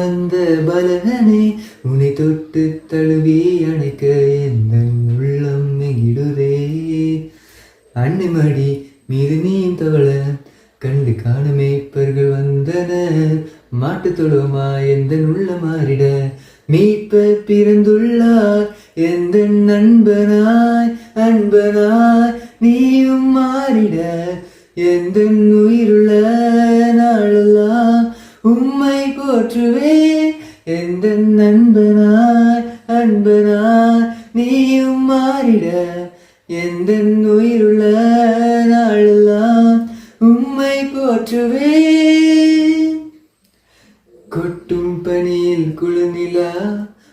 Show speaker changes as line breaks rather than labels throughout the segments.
வந்த பலகனே உன்னை தொட்டு தழுவி அணைக்க எந்த உள்ளம் நெகிடுதே. அன்னிமடி மீது நீயும் தவள கண்டு காணுமே பர்கள் வந்தனர். மாட்டு தொழுவமா எந்த உள்ள மாறிட மீட்ப பிறந்துள்ளார். எந்த நண்பனாய் அன்பனாய் நீயும் மாறிட எந்த உயிருள்ள நாளெல்லாம் உம்மை போற்றுவேன். எந்த நண்பனாய் அன்பனாய் நீயும் மாறிட எந்த உயிருள்ள நாளெல்லாம் உம்மை போற்றுவேன். கொட்டும் பனியில் குளிர்நிலா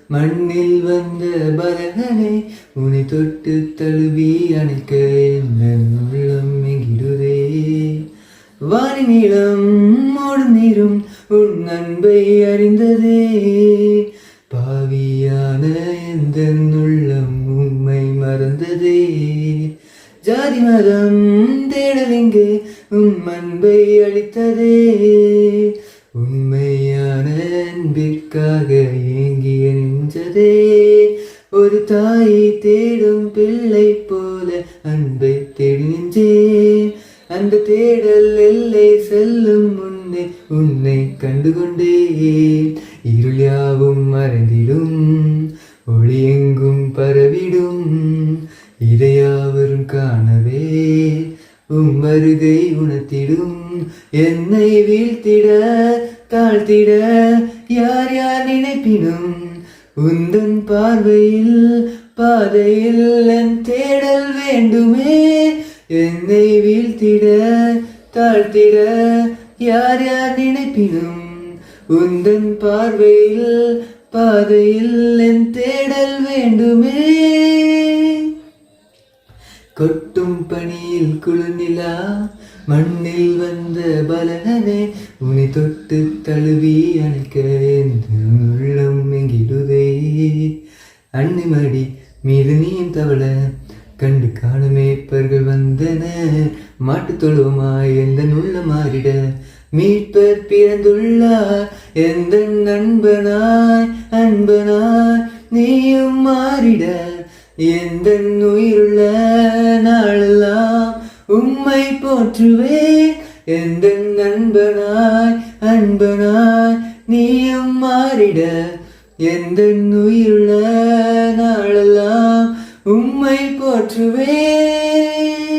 மண்ணில் வந்த பலகனை உன்னை தொட்டு தழுவி அணைக்க எந்த உள்ளம் எங்கிடுதே. வானி நீளம் ஓடும் நீரும் உன் அன்பை அறிந்ததே. பாவியான எந்த உள்ளம் உம்மை மறந்ததே. ஜாதி மதம் தேடலிங்கு உன் அன்பை அளித்ததே. உண்மையான அன்பிற்காக ஏங்கிய நெஞ்சதே. ஒரு தாயை தேடும் பிள்ளை போல அன்பை தேடி நின்றேன். அந்த தேடல் எல்லை செல்லும் முன்னே உன்னை கண்டுகொண்டேன். இருள் யாவும் மறைந்திடும் ஒளி எங்கும் பரவிடும். இதையாவரும் காணவே உம் வருகை உணர்த்திடும். என்னை வீழ்த்திட தாழ்த்திட யார் யார் நினைப்பினும் உந்தன் பார்வையில் பாதையில் என் தேடல் வேண்டுமே. என்னை வீழ்த்திட தாழ்த்திட யார் யார் நினைப்பினும் உந்தன் பார்வையில் பாதையில் என் தேடல் வேண்டுமே. கொட்டும் பனியில் குளிர்நிலா மண்ணில் வந்த பலகனே உன்னை தொட்டு தழுவி அணைக்க எந்த உள்ளம் எங்கிடுதே. அன்னிமடி மீது நீயும் தவள கண்டு காணுமே பர்கள் வந்தனர். மாட்டு தொழுவமாய் எந்த உள்ள மாறிட மீட்பர் பிறந்துள்ளார். எந்த நண்பனாய் அன்பனாய் நீயும் மாறிட எந்த உயிருள்ள நாளெல்லாம் உம்மை போற்றுவேன். எந்த நண்பனாய் அன்பனாய் நீயும் மாறிட எந்த உயிருள்ள நாளெல்லாம் உம்மை போற்றுவேன்.